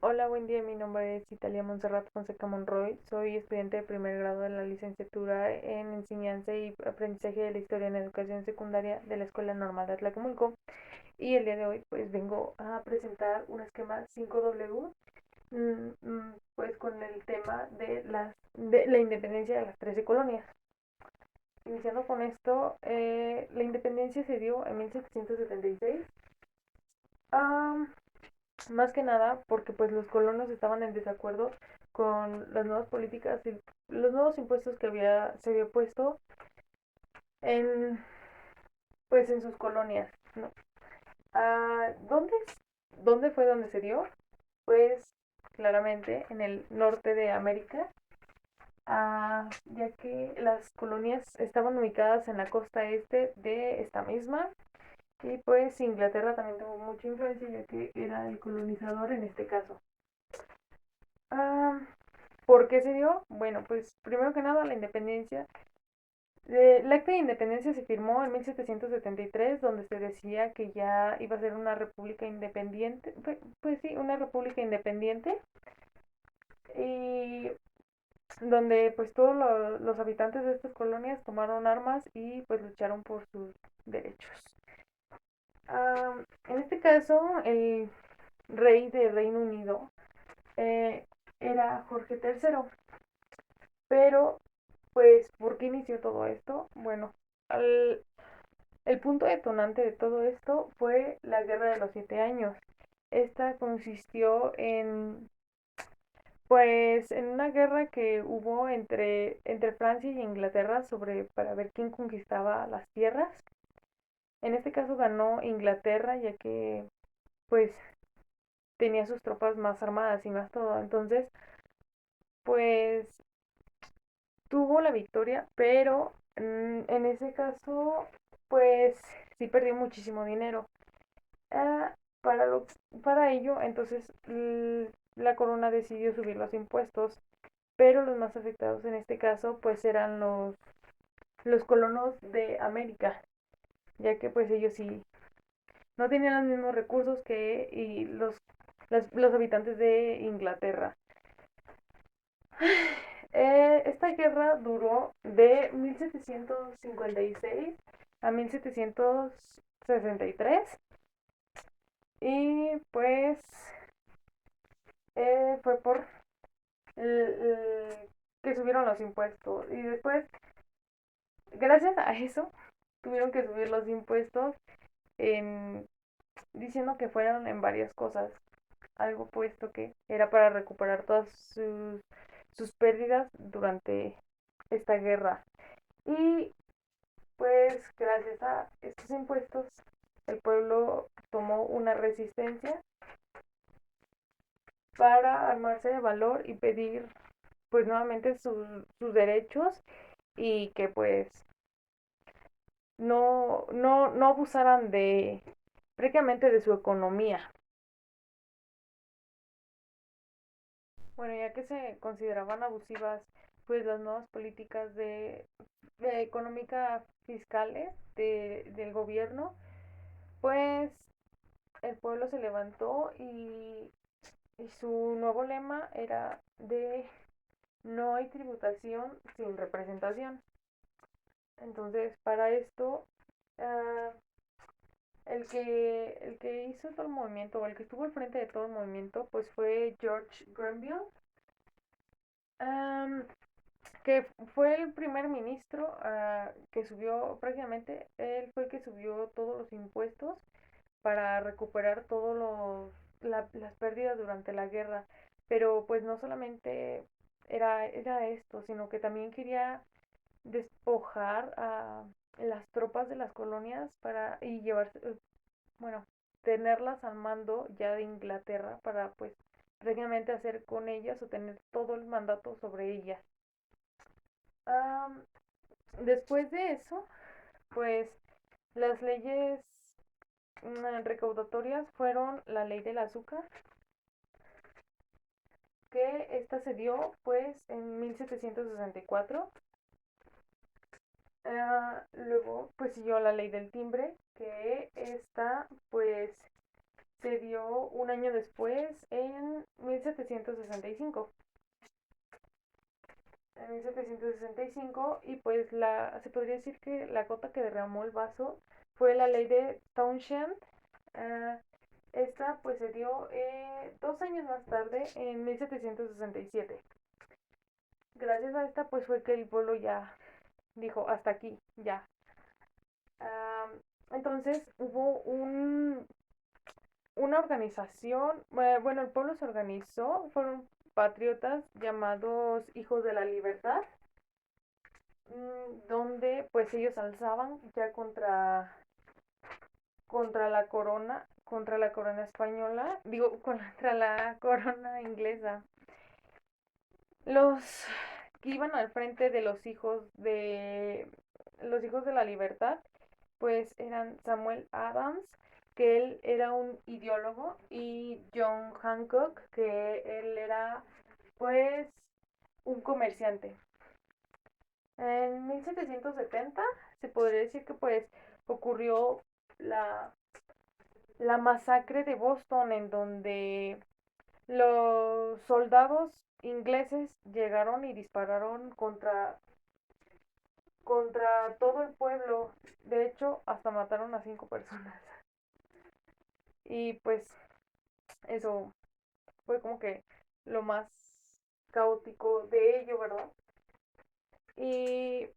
Hola, buen día. Mi nombre es Italia Montserrat Fonseca Monroy. Soy estudiante de primer grado de la licenciatura en Enseñanza y Aprendizaje de la Historia en Educación Secundaria de la Escuela Normal de Atlacomulco. Y el día de hoy, pues vengo a presentar un esquema 5W, pues con el tema de la independencia de las 13 colonias. Iniciando con esto, la independencia se dio en 1776. Ah, Más que nada porque pues los colonos estaban en desacuerdo con las nuevas políticas y los nuevos impuestos que se había puesto en pues en sus colonias, ¿no? Ah, ¿Dónde fue donde se dio? Pues claramente en el norte de América, ya que las colonias estaban ubicadas en la costa este de esta misma. Y pues Inglaterra también tuvo mucha influencia ya que era el colonizador en este caso. Ah, ¿Por qué se dio? Bueno, pues primero que nada la independencia. El acta de independencia se firmó en 1773, donde se decía que ya iba a ser una república independiente, pues sí, una república independiente, y donde pues todos los habitantes de estas colonias tomaron armas y pues lucharon por sus derechos. En este caso, el rey de Reino Unido eh, era Jorge III, pero pues, ¿por qué inició todo esto? Bueno, al, el punto detonante de todo esto fue la Guerra de los 7 Años. Esta consistió pues, en una guerra que hubo entre Francia y Inglaterra para ver quién conquistaba las tierras. En este caso ganó Inglaterra, ya que, pues, tenía sus tropas más armadas y más todo. Entonces, pues, tuvo la victoria, pero en ese caso, pues sí perdió muchísimo dinero. Ah, para, lo, para ello, entonces la corona decidió subir los impuestos, pero los más afectados en este caso, pues eran los colonos de América, ya que pues ellos sí no tenían los mismos recursos que y los habitantes de Inglaterra. Esta guerra duró de 1756 a 1763 y pues fue por que subieron los impuestos y después, gracias a eso, tuvieron que subir los impuestos en, diciendo que fueron en varias cosas, algo puesto que era para recuperar todas sus pérdidas durante esta guerra. Y pues gracias a estos impuestos, el pueblo tomó una resistencia para armarse de valor y pedir pues nuevamente sus derechos y que pues no abusaran prácticamente de su economía. Bueno, ya que se consideraban abusivas pues las nuevas políticas de económica fiscales del gobierno, pues el pueblo se levantó y su nuevo lema era de no hay tributación sin representación. Entonces, para esto, uh, el que hizo todo el movimiento, o el que estuvo al frente de todo el movimiento, pues fue George Grenville, um, que fue el primer ministro que subió, prácticamente, él fue el que subió todos los impuestos para recuperar las pérdidas durante la guerra. Pero pues no solamente era esto, sino que también quería despojar a las tropas de las colonias y llevarse, bueno, tenerlas al mando ya de Inglaterra para pues prácticamente hacer con ellas o tener todo el mandato sobre ellas. Um, Después de eso, pues las leyes recaudatorias fueron la ley del azúcar, que esta se dio pues en 1764. Luego pues siguió la ley del timbre, que esta pues se dio un año después, en 1765. En 1765, y pues se podría decir que la gota que derramó el vaso fue la ley de Townshend. Ah, esta pues se dio 2 años más tarde, en 1767. Gracias a esta pues fue que el pueblo ya dijo hasta aquí, ya. Ah, entonces hubo una organización, bueno, el pueblo se organizó, fueron patriotas llamados Hijos de la Libertad, donde pues ellos alzaban ya contra la corona española, digo, contra la corona inglesa. Los que iban al frente de los hijos de la libertad, pues eran Samuel Adams, que él era un ideólogo, y John Hancock, que él era pues un comerciante. En 1770 se podría decir que pues ocurrió la, la masacre de Boston, en donde los soldados ingleses llegaron y dispararon contra todo el pueblo. De hecho, hasta mataron a 5 personas. Y pues eso fue como que lo más caótico de ello, ¿verdad? Y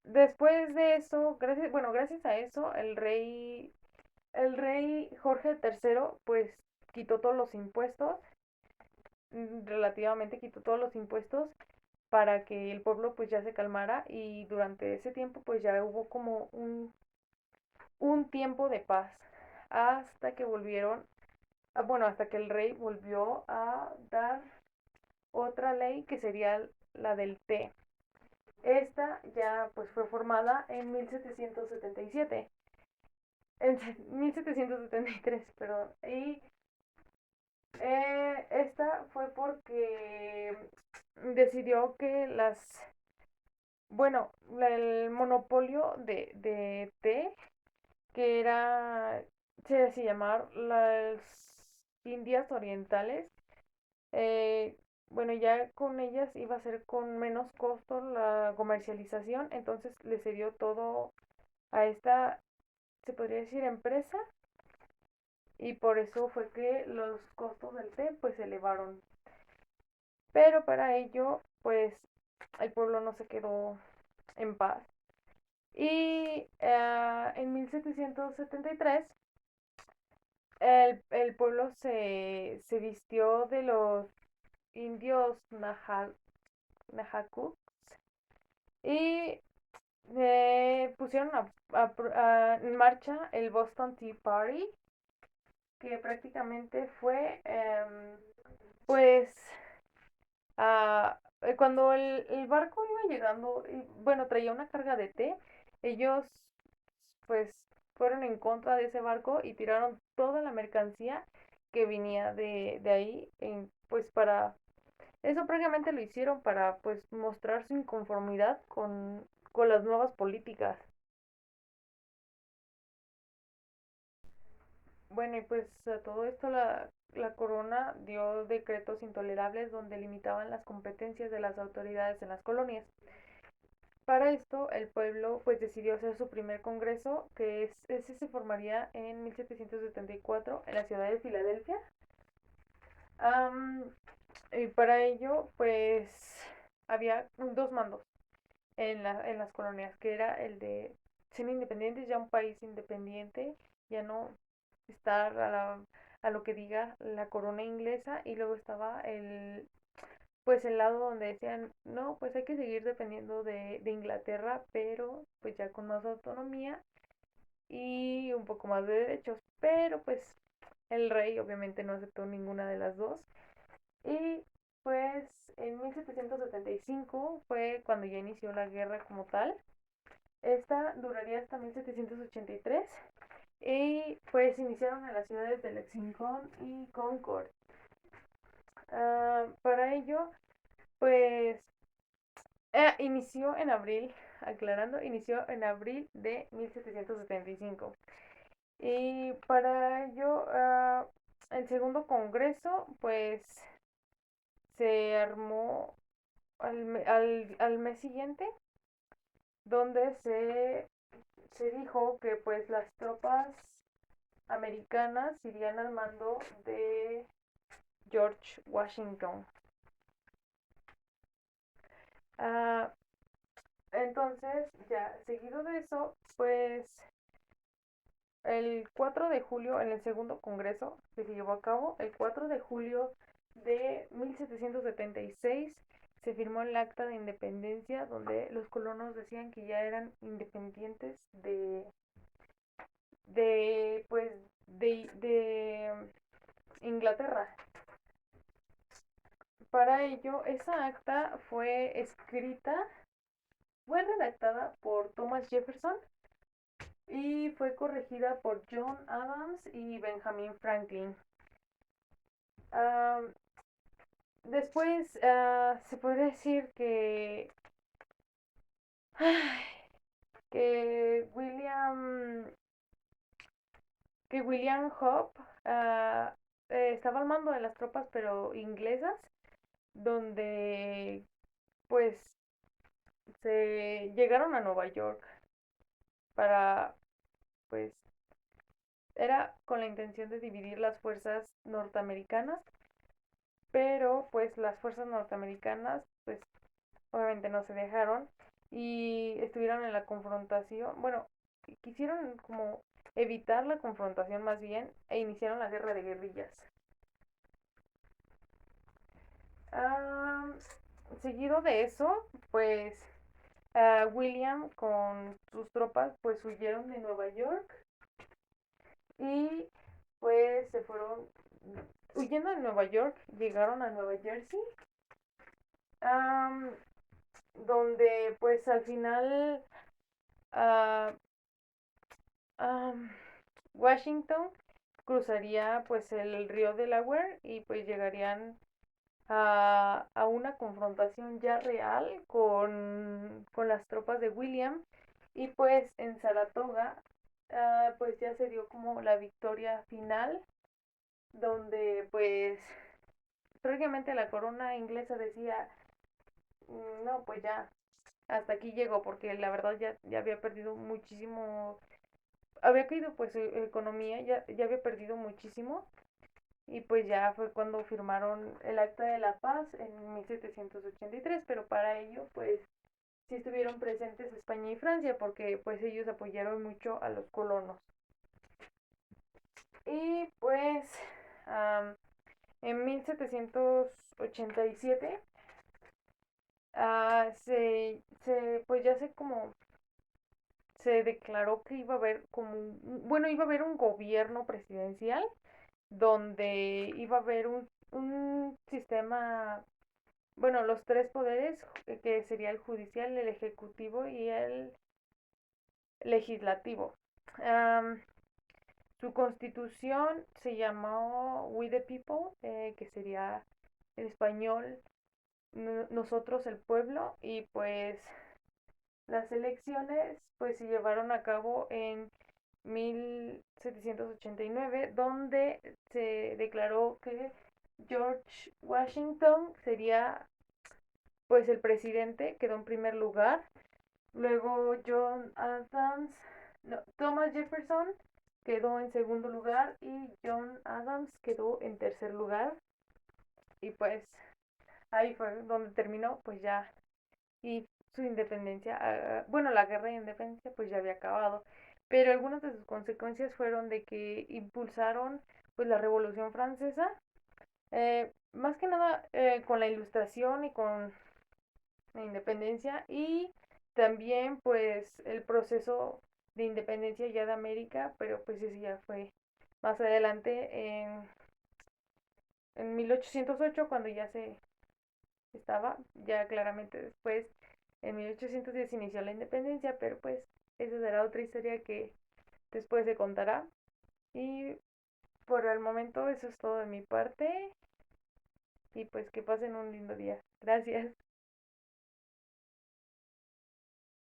después de eso, gracias a eso, el rey Jorge III, pues quitó todos los impuestos, relativamente quitó todos los impuestos, para que el pueblo pues ya se calmara, y durante ese tiempo pues ya hubo como un tiempo de paz, hasta que volvieron, bueno, hasta que el rey volvió a dar otra ley, que sería la del té. Esta ya pues fue formada en 1777, en 1773, perdón. Y esta fue porque decidió que bueno, el monopolio de té, que se hacía llamar las Indias Orientales, eh, bueno, ya con ellas iba a ser con menos costo la comercialización, entonces le cedió todo a esta, se podría decir, empresa, y por eso fue que los costos del té pues se elevaron. Pero para ello, pues el pueblo no se quedó en paz. Y en 1773 el pueblo se vistió de los indios Nahakuks, y pusieron en marcha el Boston Tea Party, que prácticamente fue, pues, cuando el barco iba llegando, y, bueno, traía una carga de té, ellos pues fueron en contra de ese barco y tiraron toda la mercancía que venía de ahí, pues para eso prácticamente lo hicieron para pues mostrar su inconformidad con las nuevas políticas. Bueno, y pues a todo esto la corona dio decretos intolerables donde limitaban las competencias de las autoridades en las colonias. Para esto, el pueblo pues decidió hacer su primer congreso, que ese se formaría en 1774 en la ciudad de Filadelfia. Am, y para ello, pues había dos mandos en las colonias, que era el de ser independientes, ya un país independiente, ya no estar a lo que diga la corona inglesa, y luego estaba pues el lado donde decían, no, pues hay que seguir dependiendo de Inglaterra, pero pues ya con más autonomía y un poco más de derechos. Pero pues el rey obviamente no aceptó ninguna de las dos. Y pues en 1775 fue cuando ya inició la guerra como tal. Esta duraría hasta 1783, y pues iniciaron en las ciudades de Lexington y Concord. Para ello, pues inició en abril, aclarando, inició en abril de 1775. Y para ello, el segundo congreso, pues se armó al mes siguiente, donde se dijo que pues las tropas americanas irían al mando de George Washington. Ah, entonces, ya seguido de eso, pues el 4 de julio, en el segundo congreso que se llevó a cabo, el 4 de julio de 1776, se firmó el Acta de Independencia, donde los colonos decían que ya eran independientes de pues, de Inglaterra. Para ello, esa acta fue redactada por Thomas Jefferson y fue corregida por John Adams y Benjamin Franklin. Um, Después se podría decir que William Hope estaba al mando de las tropas pero inglesas, donde pues se llegaron a Nueva York para pues era con la intención de dividir las fuerzas norteamericanas, pero pues las fuerzas norteamericanas pues obviamente no se dejaron y estuvieron en la confrontación, bueno, quisieron como evitar la confrontación más bien e iniciaron la guerra de guerrillas. Ah, Seguido de eso, pues William con sus tropas pues huyeron de Nueva York y pues se fueron huyendo de Nueva York, llegaron a Nueva Jersey, um, donde pues al final uh, um, Washington cruzaría pues el río Delaware y pues llegarían a una confrontación ya real con las tropas de William y pues en Saratoga pues ya se dio como la victoria final, donde pues prácticamente la corona inglesa decía, no, pues ya, hasta aquí llegó, porque la verdad ya había perdido muchísimo, había caído pues economía, ya había perdido muchísimo, y pues ya fue cuando firmaron el Acta de la Paz en 1783, pero para ello pues sí estuvieron presentes España y Francia, porque pues ellos apoyaron mucho a los colonos. Y pues en 1787 pues ya se declaró que iba a haber bueno, iba a haber un gobierno presidencial donde iba a haber un sistema, bueno, los tres poderes, que sería el judicial, el ejecutivo y el legislativo. Um, Su constitución se llamó We the People, que sería en español nosotros el pueblo, y pues las elecciones pues se llevaron a cabo en 1789, donde se declaró que George Washington sería pues el presidente, quedó en primer lugar. Luego Thomas Jefferson quedó en segundo lugar y John Adams quedó en tercer lugar. Y pues ahí fue donde terminó pues ya y su independencia, bueno, la guerra de independencia pues ya había acabado, pero algunas de sus consecuencias fueron de que impulsaron pues la Revolución Francesa, más que nada con la Ilustración y con la independencia, y también pues el proceso de independencia ya de América, pero pues ese ya fue más adelante en 1808, cuando ya se estaba, ya claramente después en 1810 inició la independencia, pero pues esa será otra historia que después se contará. Y por el momento eso es todo de mi parte y pues que pasen un lindo día. Gracias.